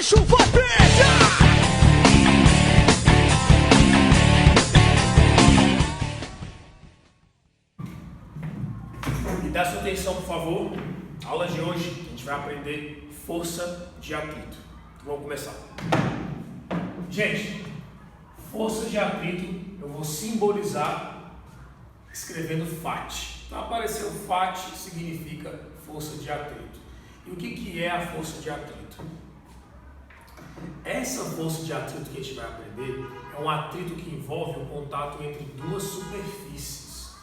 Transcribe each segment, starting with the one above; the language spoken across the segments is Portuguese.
bicho vai pegar! Me dá sua atenção, por favor. A aula de hoje a gente vai aprender força de atrito. Vamos começar. Gente, força de atrito eu vou simbolizar escrevendo FAT. Então apareceu FAT significa força de atrito. E o que é a força de atrito? Essa força de atrito que a gente vai aprender é um atrito que envolve o contato entre duas superfícies.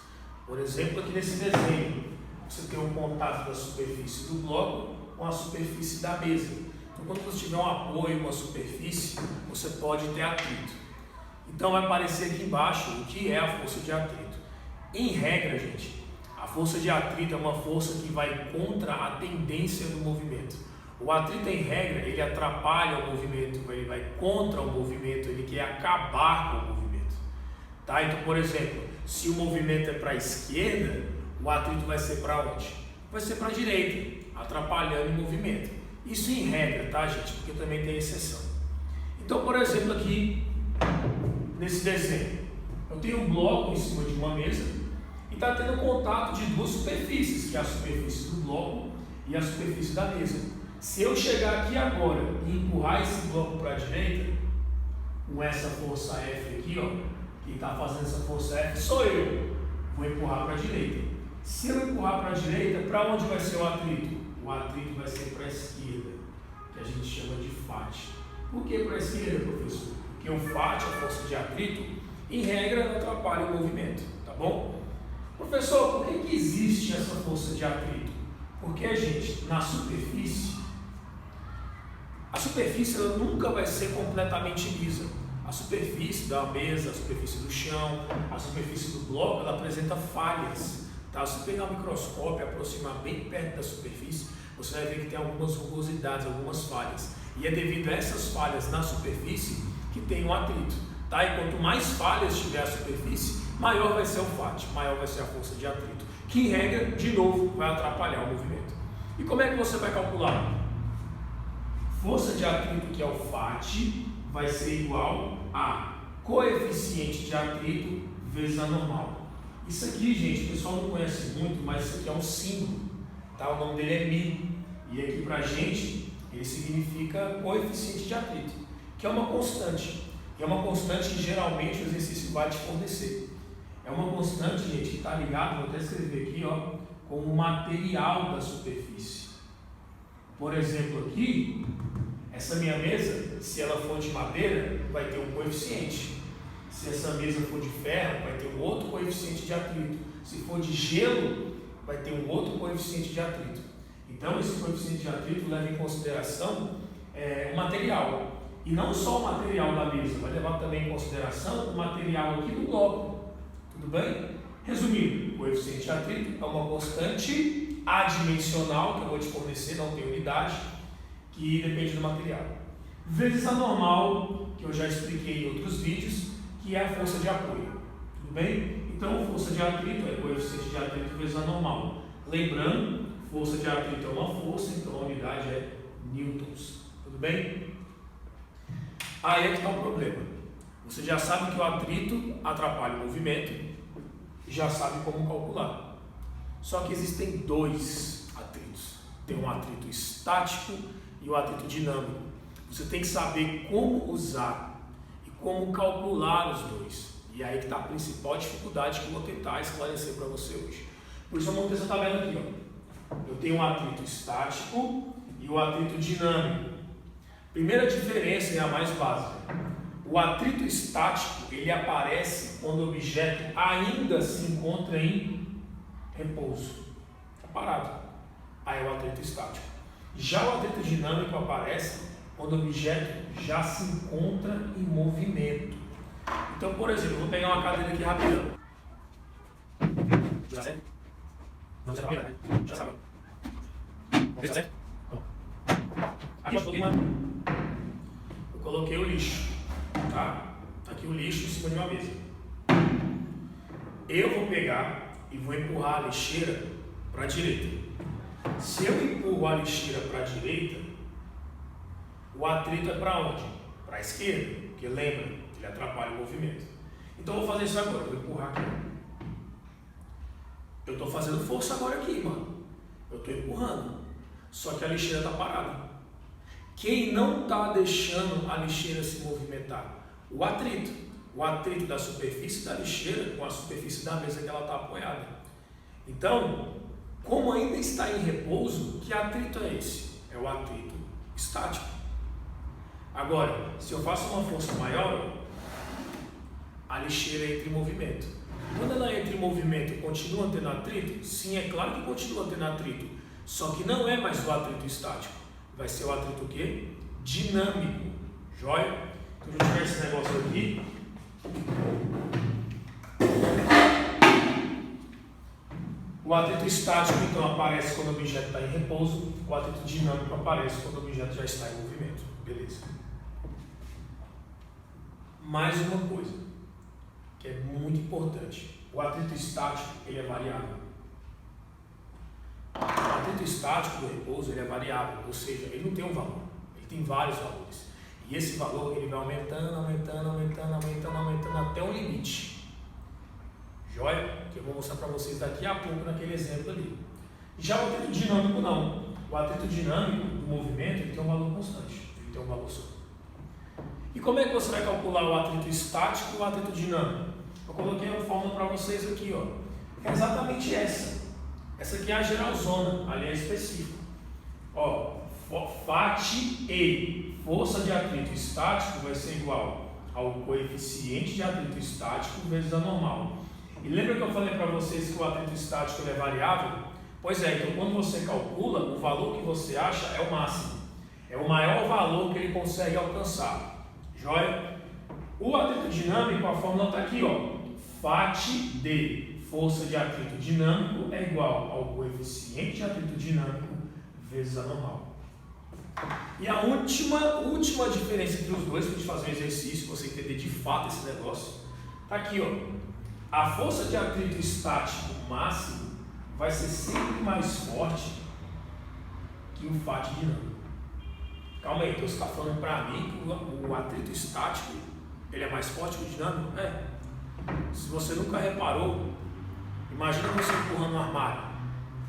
Por exemplo, aqui nesse desenho, você tem um contato da superfície do bloco com a superfície da mesa. Então, quando você tiver um apoio, uma superfície, você pode ter atrito. Então, vai aparecer aqui embaixo o que é a força de atrito. Em regra, gente, a força de atrito é uma força que vai contra a tendência do movimento. O atrito, em regra, ele atrapalha o movimento, ele vai contra o movimento, ele quer acabar com o movimento. Tá? Então, por exemplo, se o movimento é para a esquerda, o atrito vai ser para onde? Vai ser para a direita, atrapalhando o movimento. Isso em regra, tá, gente? Porque também tem exceção. Então, por exemplo, aqui, nesse desenho, eu tenho um bloco em cima de uma mesa e está tendo contato de duas superfícies, que é a superfície do bloco e a superfície da mesa. Se eu chegar aqui agora e empurrar esse bloco para a direita, com essa força F aqui, ó, quem está fazendo essa força F sou eu, vou empurrar para a direita. Se eu empurrar para a direita, para onde vai ser o atrito? O atrito vai ser para a esquerda, que a gente chama de FAT. Por que para a esquerda, professor? Porque o FAT, a força de atrito, em regra não atrapalha o movimento, tá bom? Professor, por que existe essa força de atrito? Porque, gente, na superfície, a superfície ela nunca vai ser completamente lisa. A superfície da mesa, a superfície do chão, a superfície do bloco, ela apresenta falhas. Tá? Se você pegar o microscópio e aproximar bem perto da superfície, você vai ver que tem algumas rugosidades, algumas falhas. E é devido a essas falhas na superfície que tem um atrito. Tá? E quanto mais falhas tiver a superfície, maior vai ser o FAT, maior vai ser a força de atrito. Que em regra, de novo, vai atrapalhar o movimento. E como é que você vai calcular? Força de atrito, que é o FAT, vai ser igual a coeficiente de atrito vezes a normal. Isso aqui, gente, o pessoal não conhece muito, mas isso aqui é um símbolo, tá? O nome dele é μ. E aqui pra gente, ele significa coeficiente de atrito, que é uma constante. E é uma constante que geralmente o exercício vai te fornecer. É uma constante, gente, que está ligada, vou até escrever aqui, ó, com o material da superfície. Por exemplo, aqui, essa minha mesa, se ela for de madeira, vai ter um coeficiente. Se essa mesa for de ferro, vai ter um outro coeficiente de atrito. Se for de gelo, vai ter um outro coeficiente de atrito. Então, esse coeficiente de atrito leva em consideração o material. E não só o material da mesa, vai levar também em consideração o material aqui do bloco. Tudo bem? Resumindo, o coeficiente de atrito é uma constante adimensional que eu vou te fornecer, não tem unidade, que depende do material. Vezes a normal, que eu já expliquei em outros vídeos, que é a força de apoio. Tudo bem? Então, força de atrito é coeficiente de atrito vezes a normal. Lembrando, força de atrito é uma força, então a unidade é newtons. Tudo bem? Aí é que está o problema. Você já sabe que o atrito atrapalha o movimento, já sabe como calcular. Só que existem dois atritos. Tem um atrito estático e o atrito dinâmico. Você tem que saber como usar e como calcular os dois. E aí que está a principal dificuldade que eu vou tentar esclarecer para você hoje. Por isso eu montei essa tabela aqui, ó. Eu tenho um atrito estático e o atrito dinâmico. Primeira diferença é a mais básica. O atrito estático, ele aparece quando o objeto ainda se encontra em repouso. Está parado. Aí é o atrito estático. Já o atrito dinâmico aparece quando o objeto já se encontra em movimento. Então, por exemplo, eu vou pegar uma cadeira aqui rapidão. Já sei? Não sei né? Já sabe. Já sei? Aqui eu coloquei o lixo. Tá? Aqui o lixo em cima de uma mesa. Eu vou pegar e vou empurrar a lixeira para a direita. Se eu empurro a lixeira para a direita, O atrito é para onde? Para a esquerda, porque lembra, ele atrapalha o movimento. Então eu vou fazer isso agora, vou empurrar aqui. Eu estou fazendo força agora aqui, mano. Eu estou empurrando. Só que a lixeira está parada. Quem não está deixando a lixeira se movimentar? O atrito. O atrito da superfície da lixeira com a superfície da mesa que ela está apoiada. Então, como ainda está em repouso, que atrito é esse? É o atrito estático. Agora, se eu faço uma força maior, a lixeira entra em movimento. Quando ela entra em movimento, continua tendo atrito? Sim, é claro que continua tendo atrito. Só que não é mais o atrito estático. Vai ser o atrito o quê? Dinâmico. Joia? Então, a gente tiver esse negócio aqui. O atrito estático, então, aparece quando o objeto está em repouso. O atrito dinâmico aparece quando o objeto já está em movimento. Beleza. Mais uma coisa, que é muito importante. O atrito estático, ele é variável. O atrito estático do repouso, ele é variável, ou seja, ele não tem um valor, ele tem vários valores. E esse valor, ele vai aumentando até um limite. Joia? Que eu vou mostrar para vocês daqui a pouco naquele exemplo ali. Já o atrito dinâmico não. O atrito dinâmico do movimento, ele tem um valor constante, ele tem um valor só. E como é que você vai calcular o atrito estático e o atrito dinâmico? Eu coloquei uma fórmula para vocês aqui, ó. É exatamente essa. Essa aqui é a geralzona, ali é específica. Ó, FAT-E, força de atrito estático, vai ser igual ao coeficiente de atrito estático vezes a normal. E lembra que eu falei para vocês que o atrito estático é variável? Pois é, então quando você calcula, o valor que você acha é o máximo. É o maior valor que ele consegue alcançar. Joia? O atrito dinâmico, a fórmula está aqui, ó. FAT-D, força de atrito dinâmico, é igual ao coeficiente de atrito dinâmico vezes a normal. E a última diferença entre os dois, para a gente fazer um exercício, para você entender de fato esse negócio, está aqui, ó. A força de atrito estático máximo vai ser sempre mais forte que o FAT dinâmico. Calma aí, então você está falando para mim que o atrito estático ele é mais forte que o dinâmico? É. Se você nunca reparou, imagina você empurrando um armário.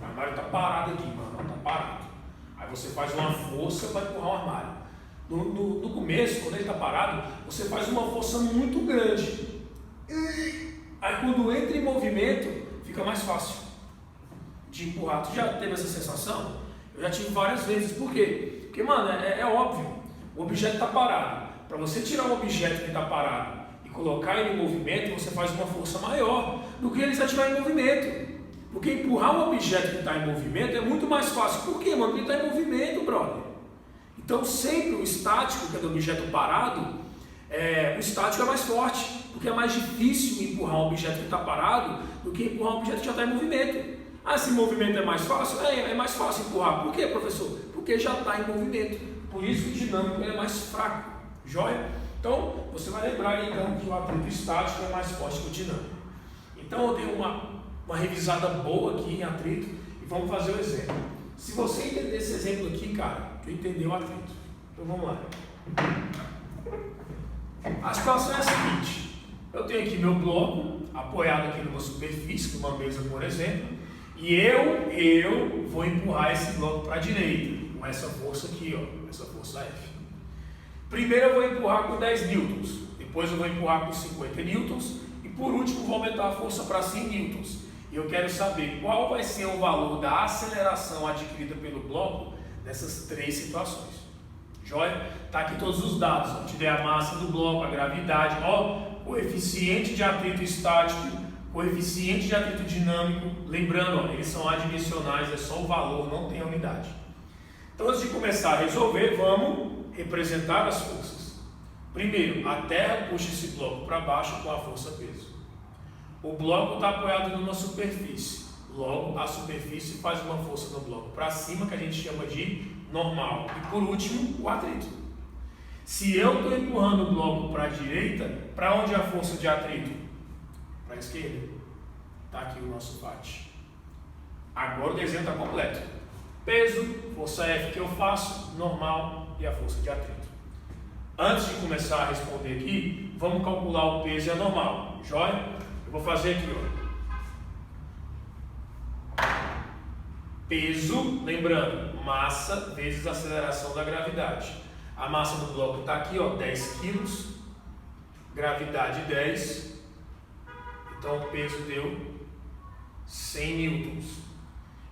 O armário está parado aqui, mano, está parado. Aí você faz uma força para empurrar o armário. No começo, quando ele está parado, você faz uma força muito grande. Aí quando entra em movimento, fica mais fácil de empurrar. Tu já teve essa sensação? Eu já tive várias vezes. Por quê? Porque, mano, é óbvio. O objeto está parado. Para você tirar um objeto que está parado e colocar ele em movimento, você faz uma força maior do que ele já estiver em movimento. Porque empurrar um objeto que está em movimento é muito mais fácil. Por quê, mano? Porque ele está em movimento, brother. Então, sempre o estático, que é do objeto parado, o estático é mais forte. Porque é mais difícil empurrar um objeto que está parado do que empurrar um objeto que já está em movimento. Ah, se movimento é mais fácil? É mais fácil empurrar. Por quê, professor? Porque já está em movimento. Por isso que o dinâmico é mais fraco. Joia? Então, você vai lembrar então que o atrito estático é mais forte que o dinâmico. Então, eu dei uma revisada boa aqui em atrito e vamos fazer o exemplo. Se você entender esse exemplo aqui, cara, tu entendeu o atrito. Então, vamos lá. A situação é a seguinte. Eu tenho aqui meu bloco apoiado aqui numa superfície, numa mesa, por exemplo, e eu vou empurrar esse bloco para a direita, com essa força aqui, ó, essa força F. Primeiro eu vou empurrar com 10 newtons, depois eu vou empurrar com 50 newtons, e por último vou aumentar a força para 100 newtons. E eu quero saber qual vai ser o valor da aceleração adquirida pelo bloco nessas três situações. Joia? Tá aqui todos os dados. Ó. Te dei a massa do bloco, a gravidade, ó, coeficiente de atrito estático, coeficiente de atrito dinâmico. Lembrando, ó, eles são adimensionais, é só o valor, não tem a unidade. Então, antes de começar a resolver, vamos representar as forças. Primeiro, a Terra puxa esse bloco para baixo com a força peso. O bloco está apoiado numa superfície. Logo, a superfície faz uma força no bloco para cima, que a gente chama de normal. E por último, o atrito. Se eu estou empurrando o bloco para a direita, para onde é a força de atrito? Para a esquerda. Está aqui o nosso FAT. Agora o desenho está completo. Peso, força F que eu faço, normal e a força de atrito. Antes de começar a responder aqui, vamos calcular o peso e a normal, joia? Eu vou fazer aqui, ó. Peso, lembrando, massa vezes aceleração da gravidade. A massa do bloco está aqui, ó, 10 kg, gravidade 10, então o peso deu 100 newtons.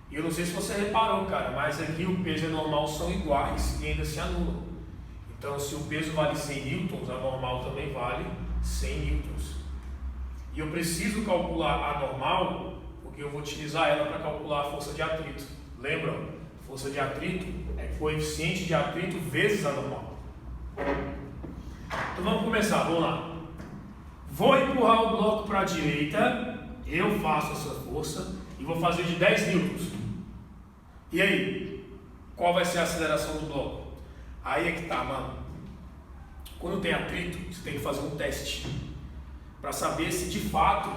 E eu não sei se você reparou, cara, mas aqui o peso e a normal são iguais e ainda se anulam. Então, se o peso vale 100 newtons, a normal também vale 100 newtons. E eu preciso calcular a normal, porque eu vou utilizar ela para calcular a força de atrito. Lembra? Força de atrito é coeficiente de atrito vezes a normal. Então vamos começar, vamos lá. Vou empurrar o bloco para a direita, eu faço essa força e vou fazer de 10 newtons. E aí? Qual vai ser a aceleração do bloco? Aí é que tá, mano. Quando tem atrito, você tem que fazer um teste para saber se de fato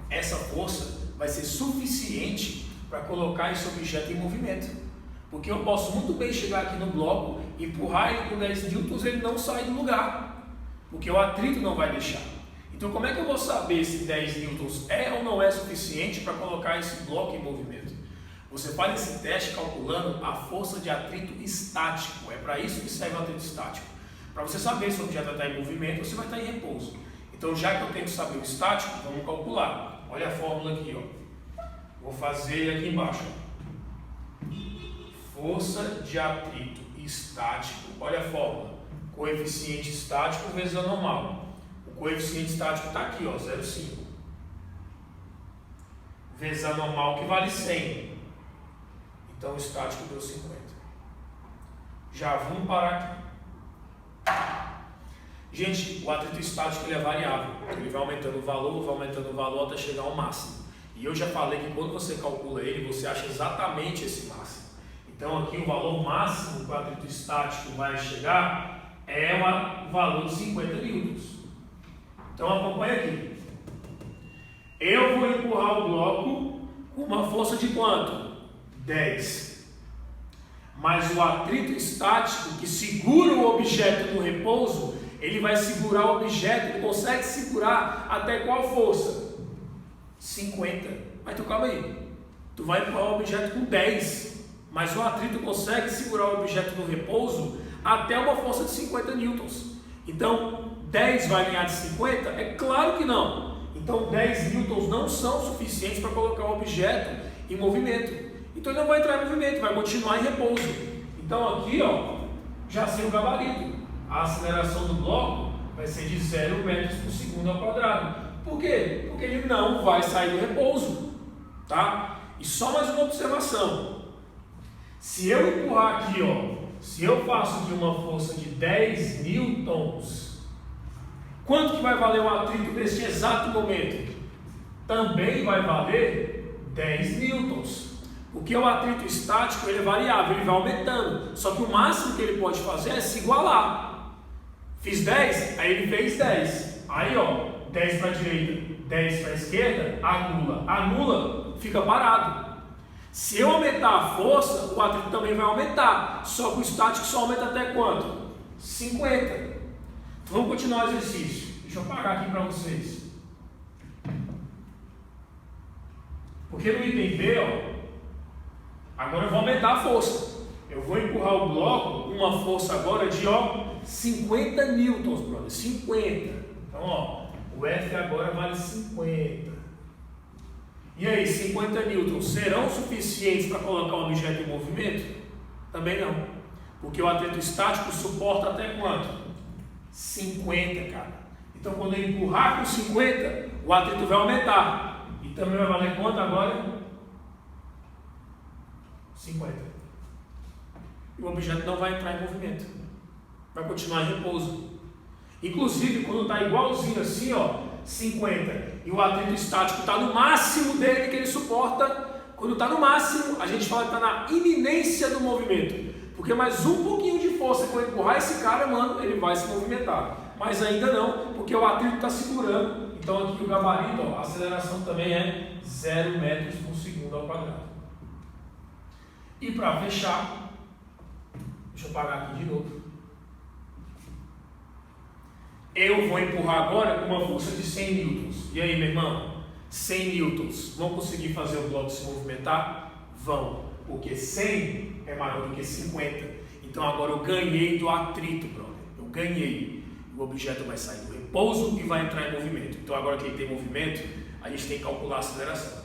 essa força vai ser suficiente para colocar esse objeto em movimento. Porque eu posso muito bem chegar aqui no bloco, empurrar ele com 10 newtons e ele não sai do lugar, porque o atrito não vai deixar. Então como é que eu vou saber se 10 newtons é ou não é suficiente para colocar esse bloco em movimento? Você faz esse teste calculando a força de atrito estático. É para isso que serve o atrito estático. Para você saber se o objeto está em movimento ou se vai estar em repouso. Então, já que eu tenho que saber o estático, vamos calcular. Olha a fórmula aqui, ó. Vou fazer aqui embaixo. Força de atrito estático. Olha a fórmula. Coeficiente estático vezes a normal. O coeficiente estático está aqui, ó, 0,5. Vezes a normal, que vale 100. Então o estático deu 50. Já vamos parar aqui. Gente, o atrito estático ele é variável. Ele vai aumentando o valor até chegar ao máximo. E eu já falei que quando você calcula ele, você acha exatamente esse máximo. Então aqui o valor máximo que o atrito estático vai chegar é o valor de 50 newtons. Então acompanha aqui. Eu vou empurrar o bloco com uma força de quanto? 10. Mas o atrito estático que segura o objeto no repouso, ele vai segurar o objeto, ele consegue segurar até qual força? 50. Mas tu calma aí, tu vai empurrar o objeto com 10, mas o atrito consegue segurar o objeto no repouso até uma força de 50 newtons. Então 10 vai ganhar de 50? É claro que não. Então 10 newtons não são suficientes para colocar o objeto em movimento. Então ele não vai entrar em movimento, vai continuar em repouso. Então aqui, ó, já sei o gabarito. A aceleração do bloco vai ser de 0 metros por segundo ao quadrado. Por quê? Porque ele não vai sair do repouso, tá? E só mais uma observação. Se eu empurrar aqui, ó, se eu faço de uma força de 10 newtons, quanto que vai valer o atrito neste exato momento? Também vai valer 10 newtons. Porque o atrito estático ele é variável, ele vai aumentando. Só que o máximo que ele pode fazer é se igualar. Fiz 10, aí ele fez 10. Aí, ó, 10 para a direita, 10 para a esquerda, anula. Anula, fica parado. Se eu aumentar a força, o atrito também vai aumentar. Só que o estático só aumenta até quanto? 50. Então, vamos continuar o exercício. Deixa eu apagar aqui para vocês. Porque no item B, ó, agora eu vou aumentar a força. Eu vou empurrar o bloco com uma força agora de, ó, 50 newtons, brother. 50. Então, ó, o F agora vale 50. E aí, 50 newtons serão suficientes para colocar um objeto em movimento? Também não. Porque o atrito estático suporta até quanto? 50, cara. Então, quando eu empurrar com 50, o atrito vai aumentar. E também vai valer quanto agora? 50. E o objeto não vai entrar em movimento. Vai continuar em repouso. Inclusive, quando está igualzinho assim, ó, 50, e o atrito estático está no máximo dele que ele suporta, quando está no máximo, a gente fala que está na iminência do movimento. Porque mais um pouquinho de força que eu empurrar esse cara, mano, ele vai se movimentar. Mas ainda não, porque o atrito está segurando. Então aqui o gabarito, ó, a aceleração também é 0 metros por segundo ao quadrado. E para fechar, deixa eu apagar aqui de novo. Eu vou empurrar agora com uma força de 100 newtons. E aí, meu irmão? 100 newtons. Vão conseguir fazer o bloco se movimentar? Vão. Porque 100 é maior do que 50. Então agora eu ganhei do atrito, brother. Eu ganhei. O objeto vai sair do repouso e vai entrar em movimento. Então agora que ele tem movimento, a gente tem que calcular a aceleração.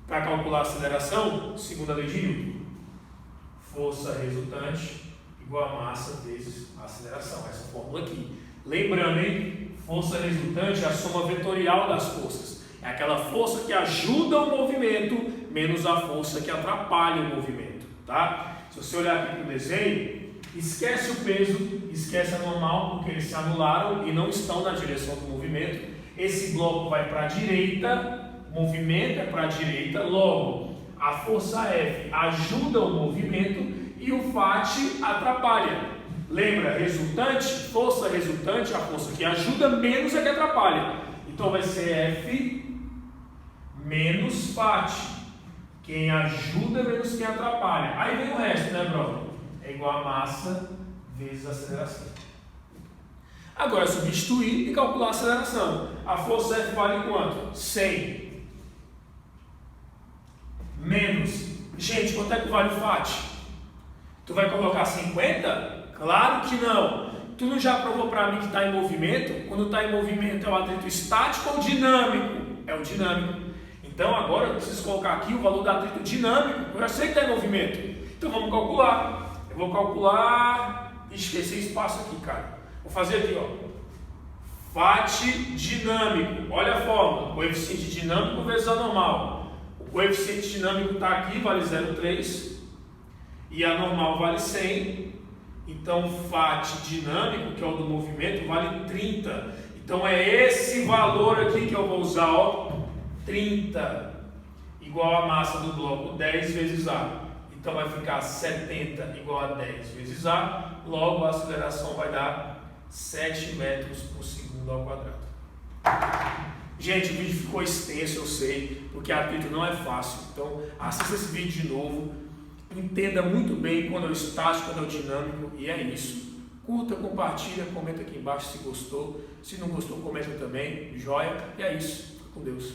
Para calcular a aceleração, segunda lei de Newton. Força resultante igual a massa vezes a aceleração. Essa fórmula aqui. Lembrando, hein? Força resultante é a soma vetorial das forças. É aquela força que ajuda o movimento menos a força que atrapalha o movimento, tá? Se você olhar aqui para o desenho, esquece o peso, esquece a normal, porque eles se anularam e não estão na direção do movimento. Esse bloco vai para a direita, o movimento é para a direita, logo a força F ajuda o movimento e o FAT atrapalha. Lembra, resultante, força resultante, a força que ajuda menos a que atrapalha. Então vai ser F menos FAT. Quem ajuda menos quem atrapalha. Aí vem o resto, né, brother? É igual a massa vezes a aceleração. Agora é substituir e calcular a aceleração. A força F vale quanto? 100. Menos. Gente, quanto é que vale o FAT? Tu vai colocar 50? Claro que não. Tu não já provou para mim que está em movimento? Quando está em movimento é o atrito estático ou dinâmico? É o dinâmico. Então agora eu preciso colocar aqui o valor do atrito dinâmico. Eu já sei que está em movimento. Então vamos calcular. Eu vou calcular. Esqueci espaço aqui, cara. Vou fazer aqui, ó. FAT dinâmico. Olha a fórmula. Coeficiente dinâmico vezes a normal. O coeficiente dinâmico está aqui, vale 0,3. E a normal vale 100. Então, FAT dinâmico, que é o do movimento, vale 30. Então, é esse valor aqui que eu vou usar, ó, 30, igual a massa do bloco 10 vezes A. Então, vai ficar 70 igual a 10 vezes A. Logo, a aceleração vai dar 7 metros por segundo ao quadrado. Gente, o vídeo ficou extenso, eu sei, porque atrito não é fácil. Então, assista esse vídeo de novo. Entenda muito bem quando é o estático, quando é o dinâmico, e é isso. Curta, compartilha, comenta aqui embaixo se gostou. Se não gostou, comenta também. Joia. E é isso. Fica com Deus.